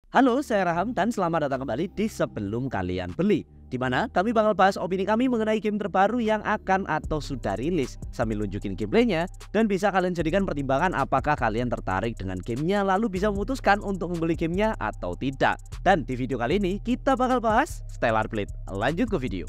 Halo, saya Raham dan selamat datang kembali di Sebelum Kalian Beli, di mana kami bakal bahas opini kami mengenai game terbaru yang akan atau sudah rilis sambil nunjukin gameplaynya, dan bisa kalian jadikan pertimbangan apakah kalian tertarik dengan gamenya lalu bisa memutuskan untuk membeli gamenya atau tidak. Dan di video kali ini kita bakal bahas Stellar Blade. Lanjut ke video.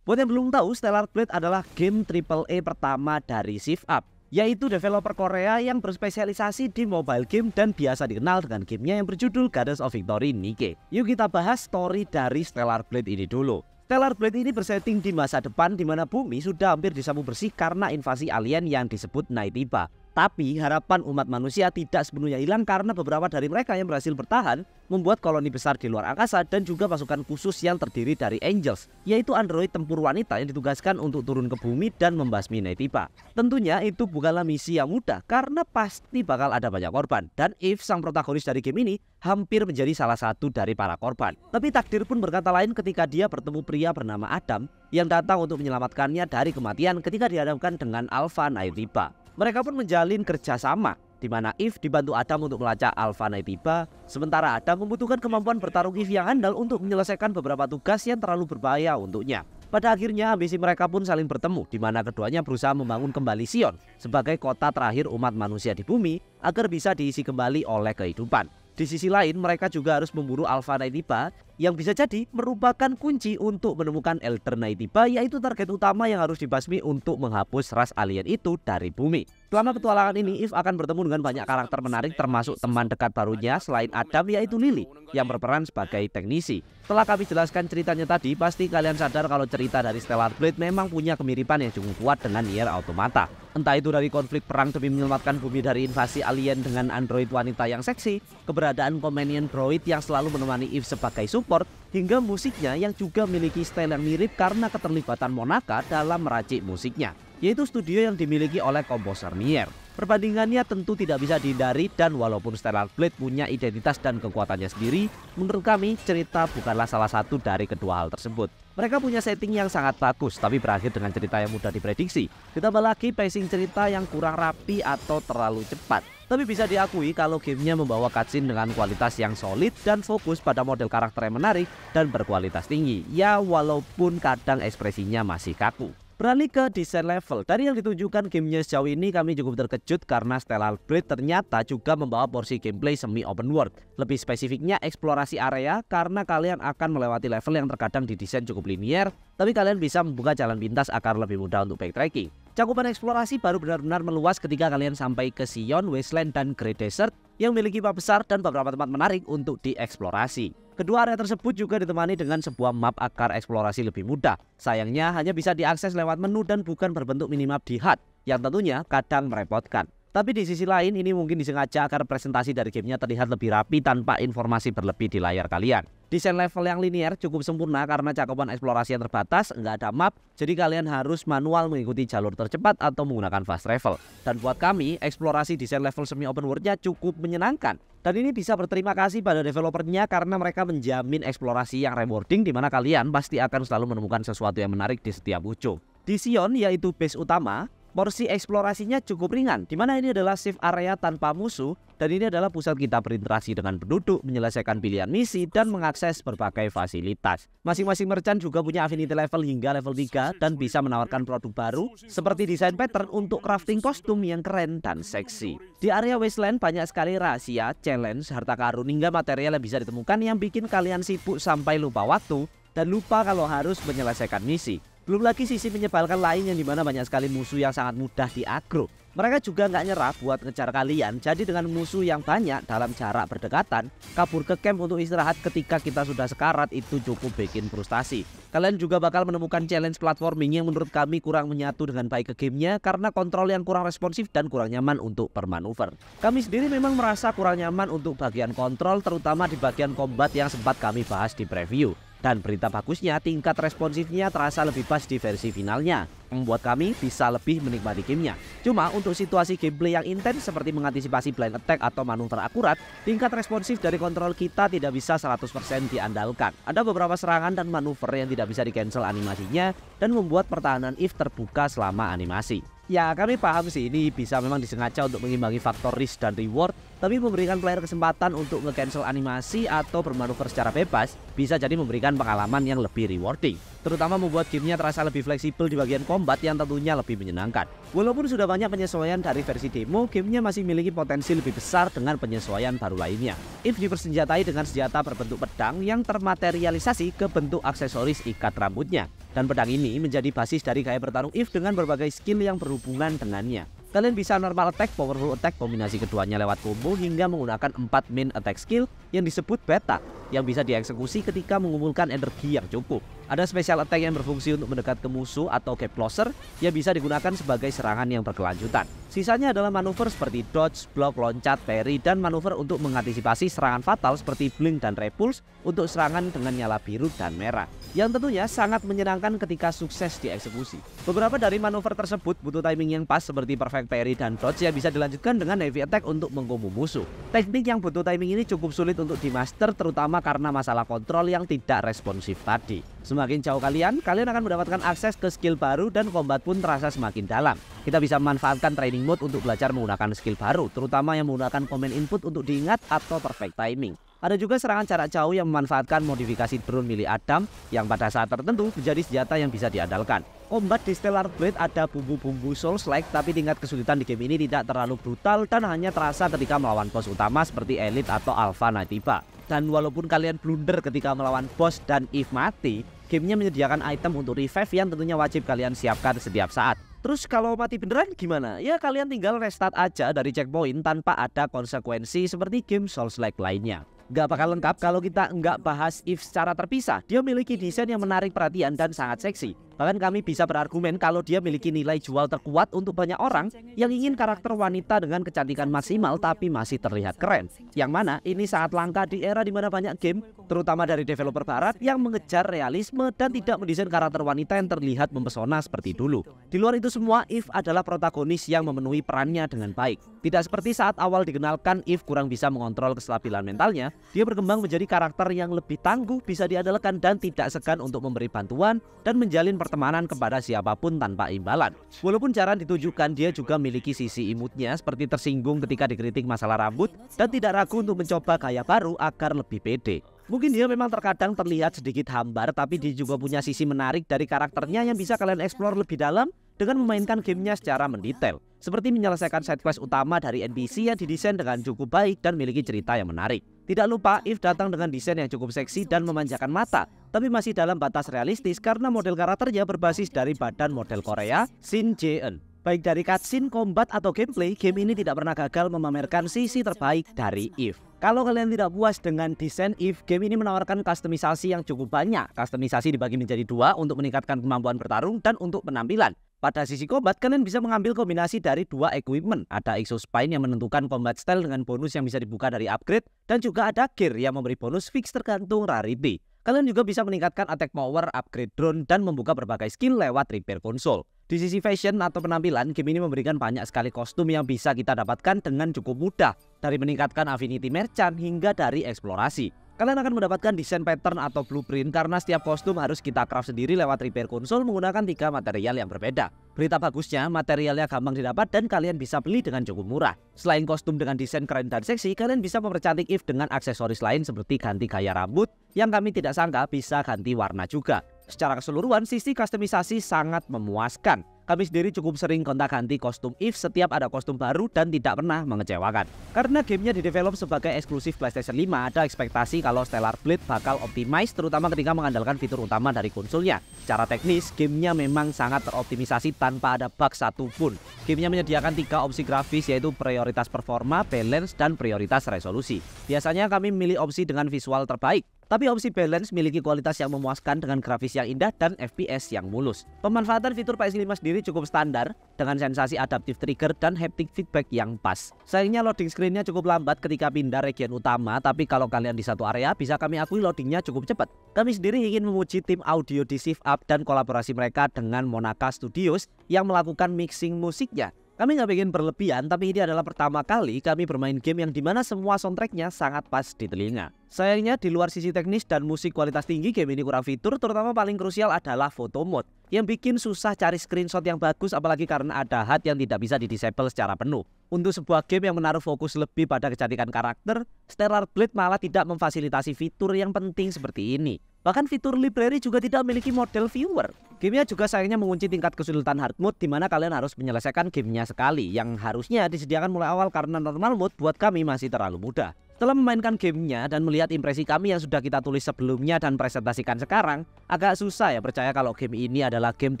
Buat yang belum tahu, Stellar Blade adalah game AAA pertama dari Shift Up, yaitu developer Korea yang berspesialisasi di mobile game dan biasa dikenal dengan gamenya yang berjudul Goddess of Victory Nikke. Yuk kita bahas story dari Stellar Blade ini dulu. Stellar Blade ini bersetting di masa depan di mana bumi sudah hampir disapu bersih karena invasi alien yang disebut Naytiba. Tapi harapan umat manusia tidak sepenuhnya hilang karena beberapa dari mereka yang berhasil bertahan membuat koloni besar di luar angkasa dan juga pasukan khusus yang terdiri dari Angels, yaitu android tempur wanita yang ditugaskan untuk turun ke bumi dan membasmi Naytiba. Tentunya itu bukanlah misi yang mudah karena pasti bakal ada banyak korban, dan Eve, sang protagonis dari game ini, hampir menjadi salah satu dari para korban. Tapi takdir pun berkata lain ketika dia bertemu pria bernama Adam yang datang untuk menyelamatkannya dari kematian ketika dihadapkan dengan Alpha Naytiba. Mereka pun menjalin kerjasama, di mana Eve dibantu Adam untuk melacak Alpha Naytiba, sementara Adam membutuhkan kemampuan bertarung Eve yang handal untuk menyelesaikan beberapa tugas yang terlalu berbahaya untuknya. Pada akhirnya ambisi mereka pun saling bertemu, di mana keduanya berusaha membangun kembali Sion sebagai kota terakhir umat manusia di bumi agar bisa diisi kembali oleh kehidupan. Di sisi lain, mereka juga harus memburu Alpha Naytiba yang bisa jadi merupakan kunci untuk menemukan Elder Naytiba, yaitu target utama yang harus dibasmi untuk menghapus ras alien itu dari bumi. Selama petualangan ini, Eve akan bertemu dengan banyak karakter menarik termasuk teman dekat barunya selain Adam, yaitu Lily yang berperan sebagai teknisi. Setelah kami jelaskan ceritanya tadi, pasti kalian sadar kalau cerita dari Stellar Blade memang punya kemiripan yang cukup kuat dengan Nier Automata. Entah itu dari konflik perang demi menyelamatkan bumi dari invasi alien dengan android wanita yang seksi, keberadaan companion droid yang selalu menemani Eve sebagai support, hingga musiknya yang juga memiliki style yang mirip karena keterlibatan Monaka dalam meracik musiknya, yaitu studio yang dimiliki oleh komposer Nier. Perbandingannya tentu tidak bisa dihindari, dan walaupun Stellar Blade punya identitas dan kekuatannya sendiri, menurut kami cerita bukanlah salah satu dari kedua hal tersebut. Mereka punya setting yang sangat bagus tapi berakhir dengan cerita yang mudah diprediksi, ditambah lagi pacing cerita yang kurang rapi atau terlalu cepat. Tapi bisa diakui kalau gamenya membawa cutscene dengan kualitas yang solid dan fokus pada model karakter yang menarik dan berkualitas tinggi, ya walaupun kadang ekspresinya masih kaku. Beralih ke desain level, dari yang ditunjukkan gamenya sejauh ini kami cukup terkejut karena Stellar Blade ternyata juga membawa porsi gameplay semi open world. Lebih spesifiknya eksplorasi area, karena kalian akan melewati level yang terkadang didesain cukup linier, tapi kalian bisa membuka jalan pintas agar lebih mudah untuk backtracking. Cakupan eksplorasi baru benar-benar meluas ketika kalian sampai ke Sion, Wasteland, dan Great Desert yang memiliki map besar dan beberapa tempat menarik untuk dieksplorasi. Kedua area tersebut juga ditemani dengan sebuah map agar eksplorasi lebih mudah. Sayangnya hanya bisa diakses lewat menu dan bukan berbentuk minimap di HUD, yang tentunya kadang merepotkan. Tapi di sisi lain ini mungkin disengaja agar presentasi dari gamenya terlihat lebih rapi tanpa informasi berlebih di layar kalian. Desain level yang linear cukup sempurna karena cakupan eksplorasi yang terbatas, nggak ada map, jadi kalian harus manual mengikuti jalur tercepat atau menggunakan fast travel. Dan buat kami, eksplorasi desain level semi open world-nya cukup menyenangkan. Dan ini bisa berterima kasih pada developernya karena mereka menjamin eksplorasi yang rewarding, di mana kalian pasti akan selalu menemukan sesuatu yang menarik di setiap ujung. Di Sion, yaitu base utama, porsi eksplorasinya cukup ringan, di mana ini adalah safe area tanpa musuh, dan ini adalah pusat kita berinteraksi dengan penduduk, menyelesaikan pilihan misi, dan mengakses berbagai fasilitas. Masing-masing merchant juga punya affinity level hingga level 3 dan bisa menawarkan produk baru seperti desain pattern untuk crafting kostum yang keren dan seksi. Di area Wasteland banyak sekali rahasia, challenge, harta karun, hingga material yang bisa ditemukan yang bikin kalian sibuk sampai lupa waktu dan lupa kalau harus menyelesaikan misi. Belum lagi sisi menyebalkan lain yang dimana banyak sekali musuh yang sangat mudah diagro. Mereka juga nggak nyerah buat ngejar kalian, jadi dengan musuh yang banyak dalam jarak berdekatan, kabur ke camp untuk istirahat ketika kita sudah sekarat itu cukup bikin frustasi. Kalian juga bakal menemukan challenge platforming yang menurut kami kurang menyatu dengan baik ke gamenya karena kontrol yang kurang responsif dan kurang nyaman untuk bermanuver. Kami sendiri memang merasa kurang nyaman untuk bagian kontrol, terutama di bagian combat yang sempat kami bahas di preview. Dan berita bagusnya, tingkat responsifnya terasa lebih pas di versi finalnya, membuat kami bisa lebih menikmati gamenya. Cuma untuk situasi gameplay yang intens seperti mengantisipasi blind attack atau manuver akurat, tingkat responsif dari kontrol kita tidak bisa 100% diandalkan. Ada beberapa serangan dan manuver yang tidak bisa di-cancel animasinya dan membuat pertahanan Eve terbuka selama animasi. Ya kami paham sih ini bisa memang disengaja untuk mengimbangi faktor risk dan reward, tapi memberikan player kesempatan untuk nge-cancel animasi atau bermanuver secara bebas bisa jadi memberikan pengalaman yang lebih rewarding, terutama membuat gamenya terasa lebih fleksibel di bagian combat yang tentunya lebih menyenangkan. Walaupun sudah banyak penyesuaian dari versi demo, gamenya masih memiliki potensi lebih besar dengan penyesuaian baru lainnya. If dipersenjatai dengan senjata berbentuk pedang yang termaterialisasi ke bentuk aksesoris ikat rambutnya, dan pedang ini menjadi basis dari gaya bertarung If dengan berbagai skill yang berhubungan dengannya. Kalian bisa normal attack, powerful attack, kombinasi keduanya lewat combo hingga menggunakan 4 main attack skill yang disebut beta yang bisa dieksekusi ketika mengumpulkan energi yang cukup. Ada special attack yang berfungsi untuk mendekat ke musuh atau gap closer yang bisa digunakan sebagai serangan yang berkelanjutan. Sisanya adalah manuver seperti dodge, block, loncat, parry, dan manuver untuk mengantisipasi serangan fatal seperti blink dan repulse untuk serangan dengan nyala biru dan merah, yang tentunya sangat menyenangkan ketika sukses dieksekusi. Beberapa dari manuver tersebut butuh timing yang pas seperti perfect parry dan dodge yang bisa dilanjutkan dengan heavy attack untuk mengkombo musuh. Teknik yang butuh timing ini cukup sulit untuk dimaster, terutama karena masalah kontrol yang tidak responsif tadi. Semakin jauh kalian akan mendapatkan akses ke skill baru dan combat pun terasa semakin dalam. Kita bisa memanfaatkan training mode untuk belajar menggunakan skill baru, terutama yang menggunakan command input untuk diingat atau perfect timing. Ada juga serangan jarak jauh yang memanfaatkan modifikasi drone milik Adam yang pada saat tertentu menjadi senjata yang bisa diandalkan. Combat di Stellar Blade ada bumbu-bumbu Souls-like, tapi tingkat kesulitan di game ini tidak terlalu brutal dan hanya terasa ketika melawan bos utama seperti Elite atau Alpha Naytiba. Dan walaupun kalian blunder ketika melawan bos dan If mati, gamenya menyediakan item untuk revive yang tentunya wajib kalian siapkan setiap saat. Terus kalau mati beneran gimana? Ya kalian tinggal restart aja dari checkpoint tanpa ada konsekuensi seperti game Souls-like lainnya. Gak bakal lengkap kalau kita nggak bahas If secara terpisah. Dia memiliki desain yang menarik perhatian dan sangat seksi. Bahkan kami bisa berargumen kalau dia memiliki nilai jual terkuat untuk banyak orang yang ingin karakter wanita dengan kecantikan maksimal tapi masih terlihat keren. Yang mana ini sangat langka di era dimana banyak game, terutama dari developer barat, yang mengejar realisme dan tidak mendesain karakter wanita yang terlihat mempesona seperti dulu. Di luar itu semua, If adalah protagonis yang memenuhi perannya dengan baik. Tidak seperti saat awal dikenalkan, If kurang bisa mengontrol kestabilan mentalnya. Dia berkembang menjadi karakter yang lebih tangguh, bisa diandalkan dan tidak segan untuk memberi bantuan dan menjalin pertemanan kepada siapapun tanpa imbalan. Walaupun jarang ditujukan, dia juga memiliki sisi imutnya seperti tersinggung ketika dikritik masalah rambut dan tidak ragu untuk mencoba gaya baru agar lebih pede. Mungkin dia memang terkadang terlihat sedikit hambar, tapi dia juga punya sisi menarik dari karakternya yang bisa kalian explore lebih dalam dengan memainkan gamenya secara mendetail. Seperti menyelesaikan side quest utama dari NPC yang didesain dengan cukup baik dan memiliki cerita yang menarik. Tidak lupa, If datang dengan desain yang cukup seksi dan memanjakan mata, tapi masih dalam batas realistis karena model karakternya berbasis dari badan model Korea, Shin Jae-eun. Baik dari cutscene, combat, atau gameplay, game ini tidak pernah gagal memamerkan sisi terbaik dari If. Kalau kalian tidak puas dengan desain If, game ini menawarkan kustomisasi yang cukup banyak. Kustomisasi dibagi menjadi dua untuk meningkatkan kemampuan bertarung dan untuk penampilan. Pada sisi combat, kalian bisa mengambil kombinasi dari dua equipment. Ada Exospine yang menentukan combat style dengan bonus yang bisa dibuka dari upgrade, dan juga ada gear yang memberi bonus fix tergantung rarity. Kalian juga bisa meningkatkan attack power, upgrade drone, dan membuka berbagai skill lewat repair konsol. Di sisi fashion atau penampilan, game ini memberikan banyak sekali kostum yang bisa kita dapatkan dengan cukup mudah, dari meningkatkan affinity merchant hingga dari eksplorasi. Kalian akan mendapatkan desain pattern atau blueprint karena setiap kostum harus kita craft sendiri lewat repair konsol menggunakan 3 material yang berbeda. Berita bagusnya, materialnya gampang didapat dan kalian bisa beli dengan cukup murah. Selain kostum dengan desain keren dan seksi, kalian bisa mempercantik If dengan aksesoris lain seperti ganti gaya rambut yang kami tidak sangka bisa ganti warna juga. Secara keseluruhan, sisi kustomisasi sangat memuaskan. Kami sendiri cukup sering gonta-ganti kostum If setiap ada kostum baru dan tidak pernah mengecewakan. Karena gamenya didevelop sebagai eksklusif PlayStation 5, ada ekspektasi kalau Stellar Blade bakal optimize, terutama ketika mengandalkan fitur utama dari konsolnya. Secara teknis, gamenya memang sangat teroptimisasi tanpa ada bug satupun. Gamenya menyediakan 3 opsi grafis, yaitu prioritas performa, balance, dan prioritas resolusi. Biasanya kami memilih opsi dengan visual terbaik, tapi opsi balance memiliki kualitas yang memuaskan dengan grafis yang indah dan FPS yang mulus. Pemanfaatan fitur PS5 sendiri cukup standar dengan sensasi adaptive trigger dan haptic feedback yang pas. Sayangnya loading screen-nya cukup lambat ketika pindah region utama, tapi kalau kalian di satu area bisa kami akui loadingnya cukup cepat. Kami sendiri ingin memuji tim audio di Shift Up dan kolaborasi mereka dengan Monaka Studios yang melakukan mixing musiknya. Kami nggak bikin berlebihan, tapi ini adalah pertama kali kami bermain game yang dimana semua soundtracknya sangat pas di telinga. Sayangnya di luar sisi teknis dan musik kualitas tinggi, game ini kurang fitur, terutama paling krusial adalah photo mode yang bikin susah cari screenshot yang bagus, apalagi karena ada HUD yang tidak bisa di-disable secara penuh. Untuk sebuah game yang menaruh fokus lebih pada kecantikan karakter, Stellar Blade malah tidak memfasilitasi fitur yang penting seperti ini. Bahkan fitur library juga tidak memiliki model viewer. Gamenya juga sayangnya mengunci tingkat kesulitan hard mode, di mana kalian harus menyelesaikan gamenya sekali, yang harusnya disediakan mulai awal karena normal mode buat kami masih terlalu mudah. Setelah memainkan gamenya dan melihat impresi kami yang sudah kita tulis sebelumnya dan presentasikan sekarang, agak susah ya percaya kalau game ini adalah game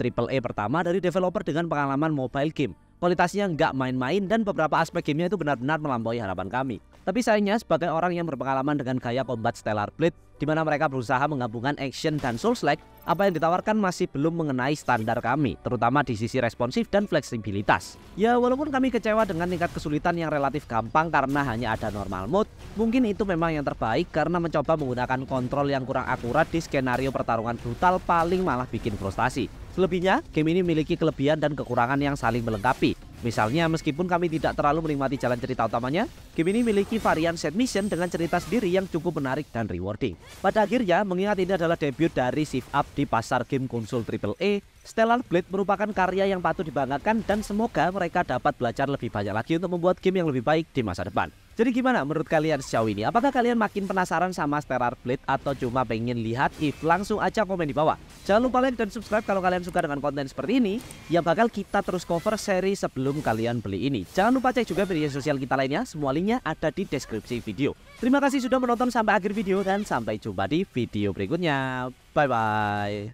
AAA pertama dari developer dengan pengalaman mobile game. Kualitasnya nggak main-main dan beberapa aspek gamenya itu benar-benar melampaui harapan kami. Tapi sayangnya sebagai orang yang berpengalaman dengan gaya combat Stellar Blade, di mana mereka berusaha menggabungkan action dan Souls-like, apa yang ditawarkan masih belum mengenai standar kami, terutama di sisi responsif dan fleksibilitas. Ya walaupun kami kecewa dengan tingkat kesulitan yang relatif gampang karena hanya ada normal mode, mungkin itu memang yang terbaik karena mencoba menggunakan kontrol yang kurang akurat di skenario pertarungan brutal paling malah bikin frustasi. Selebihnya, game ini memiliki kelebihan dan kekurangan yang saling melengkapi. Misalnya, meskipun kami tidak terlalu menikmati jalan cerita utamanya, game ini memiliki varian side mission dengan cerita sendiri yang cukup menarik dan rewarding. Pada akhirnya, mengingat ini adalah debut dari Shift Up di pasar game konsol AAA, Stellar Blade merupakan karya yang patut dibanggakan dan semoga mereka dapat belajar lebih banyak lagi untuk membuat game yang lebih baik di masa depan. Jadi gimana menurut kalian sejauh ini? Apakah kalian makin penasaran sama Stellar Blade atau cuma pengen lihat? Langsung aja komen di bawah. Jangan lupa like dan subscribe kalau kalian suka dengan konten seperti ini yang bakal kita terus cover seri sebelum kalian beli ini. Jangan lupa cek juga media sosial kita lainnya, semua linknya ada di deskripsi video. Terima kasih sudah menonton sampai akhir video dan sampai jumpa di video berikutnya. Bye bye.